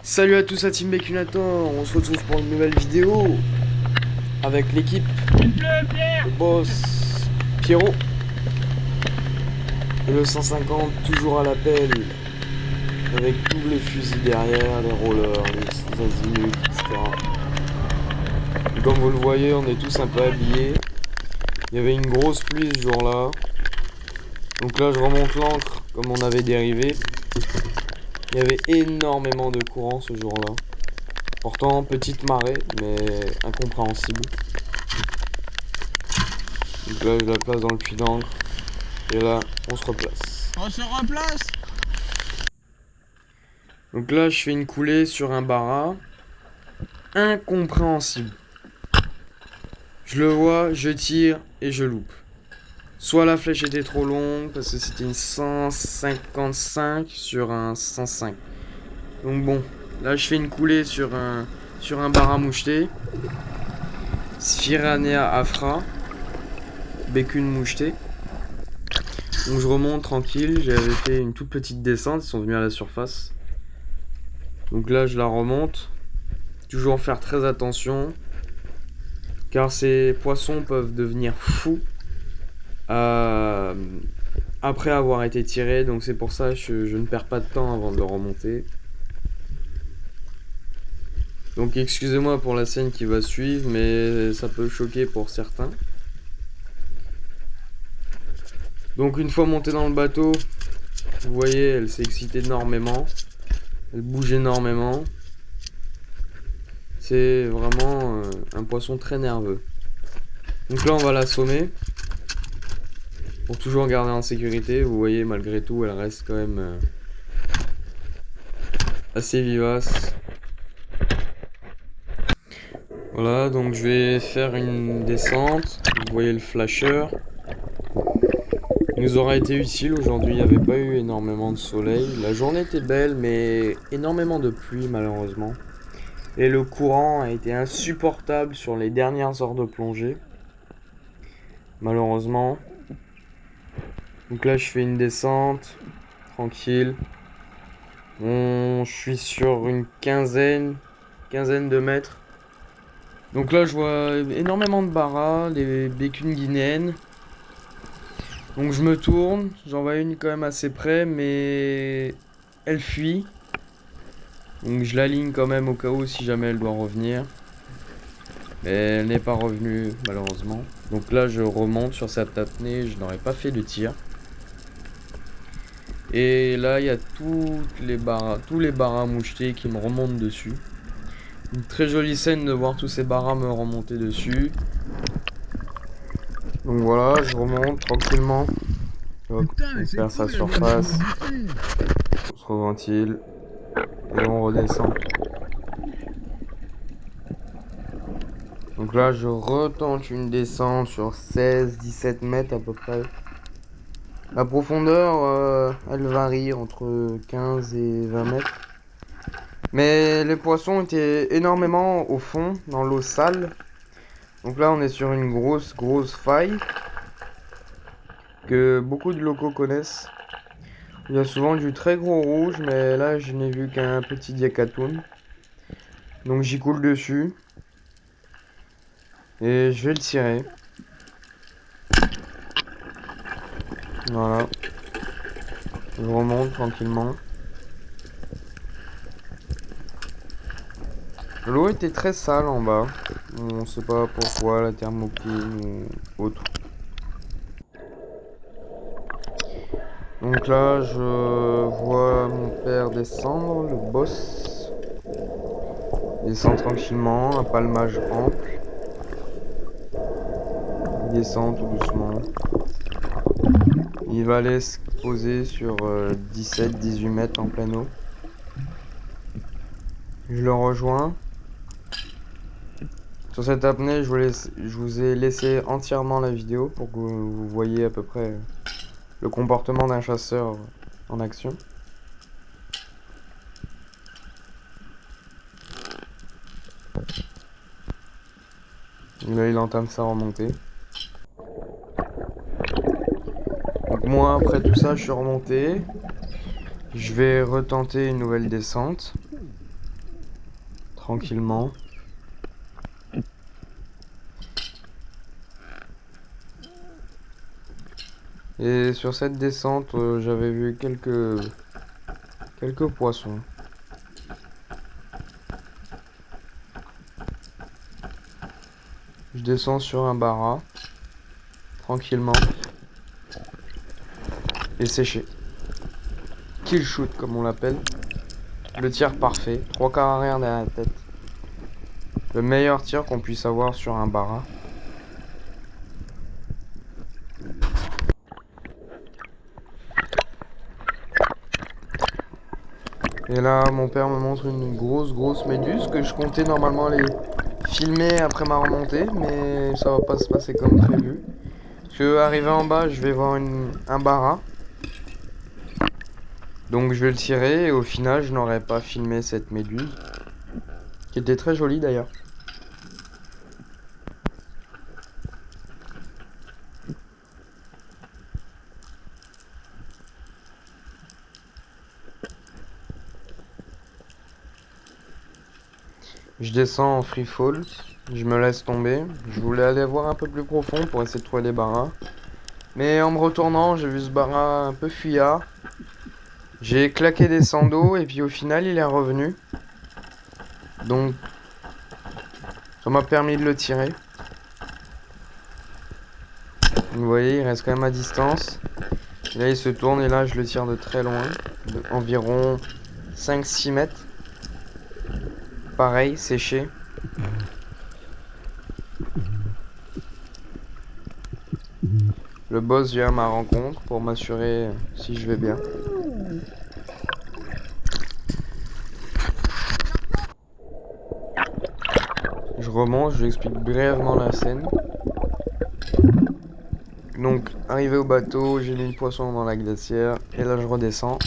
Salut à tous à Team Bakunator, on se retrouve pour une nouvelle vidéo avec l'équipe, le boss, Pierrot, et le 150 toujours à l'appel, avec tous les fusils derrière, les rollers, les azimuts, etc. Et comme vous le voyez, on est tous un peu habillés. Il y avait une grosse pluie ce jour-là, donc là je remonte l'ancre comme on avait dérivé. Il y avait énormément de courant ce jour-là. Pourtant, petite marée, mais incompréhensible. Donc là, je la place dans le puits d'encre. Et là, on se replace. On se replace. Donc là, je fais une coulée sur un bara. Incompréhensible. Je le vois, je tire et je loupe. Soit la flèche était trop longue, parce que c'était une 155 sur un 105. Donc bon, là, je fais une coulée sur un bara moucheté. Sphiranea afra. Bécune moucheté. Donc je remonte tranquille, j'avais fait une toute petite descente, ils sont venus à la surface. Donc là je la remonte. Toujours faire très attention. Car ces poissons peuvent devenir fous après avoir été tirés. Donc c'est pour ça que je ne perds pas de temps avant de le remonter. Donc excusez-moi pour la scène qui va suivre, mais ça peut choquer pour certains. Donc une fois montée dans le bateau, vous voyez, elle s'est excitée énormément. Elle bouge énormément. C'est vraiment un poisson très nerveux. Donc là on va l'assommer. Pour toujours garder en sécurité. Vous voyez, malgré tout, elle reste quand même assez vivace. Voilà, donc je vais faire une descente. Vous voyez le flasher. Il nous aura été utile aujourd'hui, il n'y avait pas eu énormément de soleil. La journée était belle, mais énormément de pluie malheureusement. Et le courant a été insupportable sur les dernières heures de plongée. Malheureusement. Donc là, je fais une descente, tranquille. Je suis sur une quinzaine de mètres. Donc là, je vois énormément de baras, des bécunes guinéennes. Donc je me tourne, j'en vois une quand même assez près, mais elle fuit. Donc je l'aligne quand même au cas où si jamais elle doit revenir. Mais elle n'est pas revenue malheureusement. Donc là, je remonte sur cette apnée, je n'aurais pas fait de tir. Et là, il y a tous les baras mouchetés qui me remontent dessus. Une très jolie scène de voir tous ces baras me remonter dessus. Donc voilà, je remonte tranquillement. Hop, on perd sa surface. On se reventile. Et on redescend. Donc là, je retente une descente sur 16-17 mètres à peu près. La profondeur, elle varie entre 15 et 20 mètres. Mais les poissons étaient énormément au fond, dans l'eau sale. Donc là, on est sur une grosse faille que beaucoup de locaux connaissent. Il y a souvent du très gros rouge, mais là, je n'ai vu qu'un petit diacatoon. Donc j'y coule dessus. Et je vais le tirer. Voilà. Je remonte tranquillement. L'eau était très sale en bas. On sait pas pourquoi, la thermocline ou autre. Donc là, je vois mon père descendre, le boss. Il descend tranquillement, un palmage ample. Il descend tout doucement. Il va aller se poser sur 17-18 mètres en pleine eau. Je le rejoins. Sur cette apnée, je vous ai laissé entièrement la vidéo pour que vous voyez à peu près le comportement d'un chasseur en action. Là, il entame sa remontée. Donc moi, après tout ça, je suis remonté. Je vais retenter une nouvelle descente. tranquillement. Et sur cette descente, j'avais vu quelques poissons. Je descends sur un bara, tranquillement, et séché. Kill shoot comme on l'appelle. Le tir parfait, 3 quarts arrière derrière la tête. Le meilleur tir qu'on puisse avoir sur un bara. Et là, mon père me montre une grosse méduse que je comptais normalement aller filmer après ma remontée, mais ça va pas se passer comme prévu. Parce que arrivé en bas, je vais voir un bara. Donc je vais le tirer et au final, je n'aurais pas filmé cette méduse, qui était très jolie d'ailleurs. Je descends en free fall, je me laisse tomber. Je voulais aller voir un peu plus profond pour essayer de trouver des baras. Mais en me retournant, j'ai vu ce bara un peu fuyard. J'ai claqué des sandos et puis au final, il est revenu. Donc, ça m'a permis de le tirer. Vous voyez, il reste quand même à distance. Et là, il se tourne et là, je le tire de très loin, environ 5-6 mètres. Pareil, séché. Le boss vient à ma rencontre pour m'assurer si je vais bien. Je remonte, je lui explique brièvement la scène. Donc, arrivé au bateau, j'ai mis le poisson dans la glacière et là je redescends.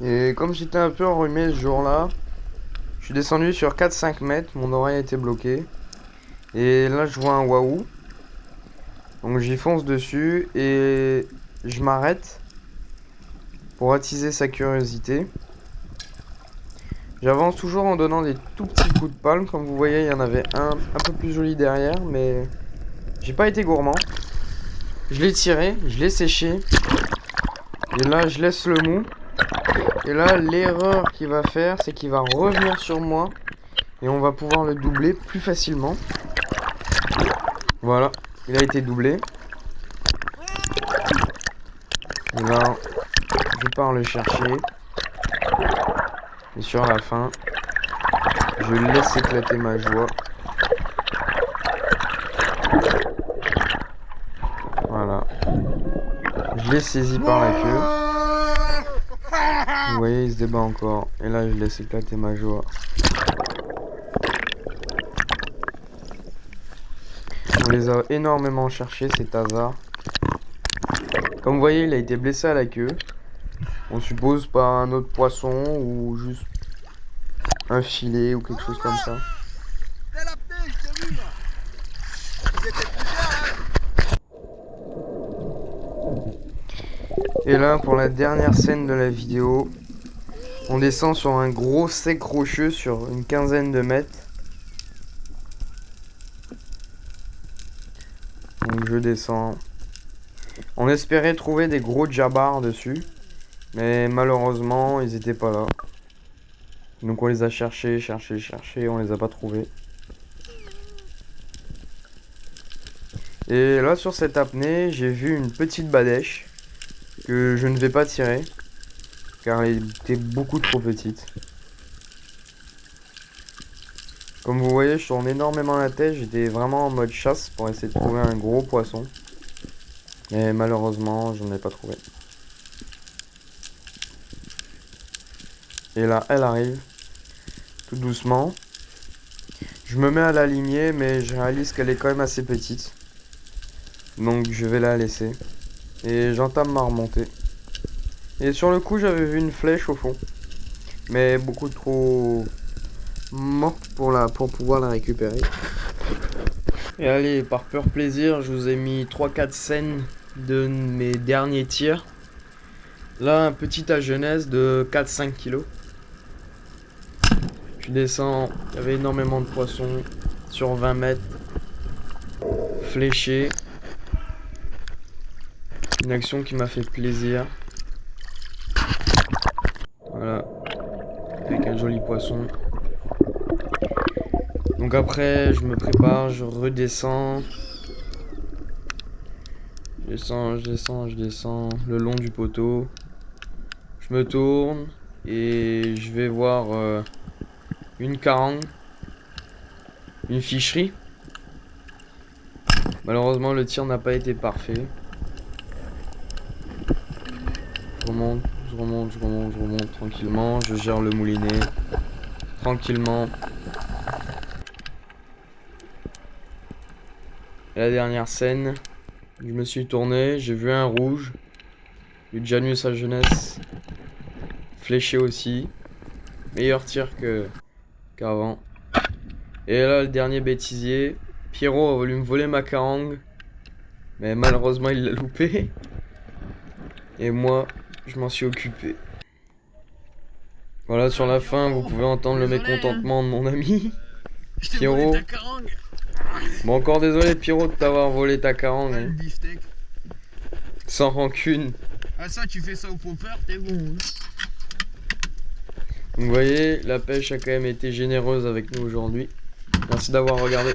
Et comme j'étais un peu enrhumé ce jour-là, je suis descendu sur 4-5 mètres, mon oreille était bloquée. Et là je vois un waouh. Donc j'y fonce dessus et je m'arrête pour attiser sa curiosité. J'avance toujours en donnant des tout petits coups de palme. Comme vous voyez, il y en avait un peu plus joli derrière, mais j'ai pas été gourmand. Je l'ai tiré, je l'ai séché. Et là, je laisse le mou. Et là, l'erreur qu'il va faire, c'est qu'il va revenir sur moi. Et on va pouvoir le doubler plus facilement. Voilà, il a été doublé. Et là, je pars le chercher. Et sur la fin, je laisse éclater ma joie. Voilà. Je l'ai saisi par la queue. Vous voyez, il se débat encore. Et là, je laisse éclater ma joie. On les a énormément cherchés, ces hasards. Comme vous voyez, il a été blessé à la queue. On suppose par un autre poisson ou juste un filet ou quelque chose comme ça. Et là, pour la dernière scène de la vidéo, on descend sur un gros sec rocheux sur une quinzaine de mètres. Donc je descends. On espérait trouver des gros jabars dessus, mais malheureusement, ils étaient pas là. Donc on les a cherchés, on les a pas trouvés. Et là, sur cette apnée, j'ai vu une petite badèche que je ne vais pas tirer, car elle était beaucoup trop petite. Comme vous voyez, je tourne énormément la tête, j'étais vraiment en mode chasse pour essayer de trouver un gros poisson. Mais malheureusement, je n'en ai pas trouvé. Et là, elle arrive, tout doucement. Je me mets à l'aligner, mais je réalise qu'elle est quand même assez petite. Donc je vais la laisser. Et j'entame ma remontée. Et sur le coup, j'avais vu une flèche au fond. Mais beaucoup trop morte pour pouvoir la récupérer. Et allez, par pur plaisir, je vous ai mis 3-4 scènes de mes derniers tirs. Là, un petit à jeunesse de 4-5 kilos. Je descends, il y avait énormément de poissons sur 20 mètres. Fléché. Une action qui m'a fait plaisir. Voilà. Avec un joli poisson. Donc après, je me prépare, je redescends. Je descends le long du poteau. Je me tourne et je vais voir une carangue. Une ficherie. Malheureusement, le tir n'a pas été parfait. Je remonte tranquillement. Je gère le moulinet. Tranquillement. Et la dernière scène, je me suis tourné, j'ai vu un rouge. Le Janus à jeunesse. Fléché aussi. Meilleur tir qu'avant. Et là, le dernier bêtisier. Pierrot a voulu me voler ma carangue. Mais malheureusement, il l'a loupé. Et moi, je m'en suis occupé. Voilà, sur la fin, vous pouvez entendre le mécontentement de mon ami. Pierrot. Bon, encore désolé, Pierrot, de t'avoir volé ta carangue. Hein. Sans rancune. Ah, ça, tu fais ça au popper, t'es bon. Donc, vous voyez, la pêche a quand même été généreuse avec nous aujourd'hui. Merci d'avoir regardé.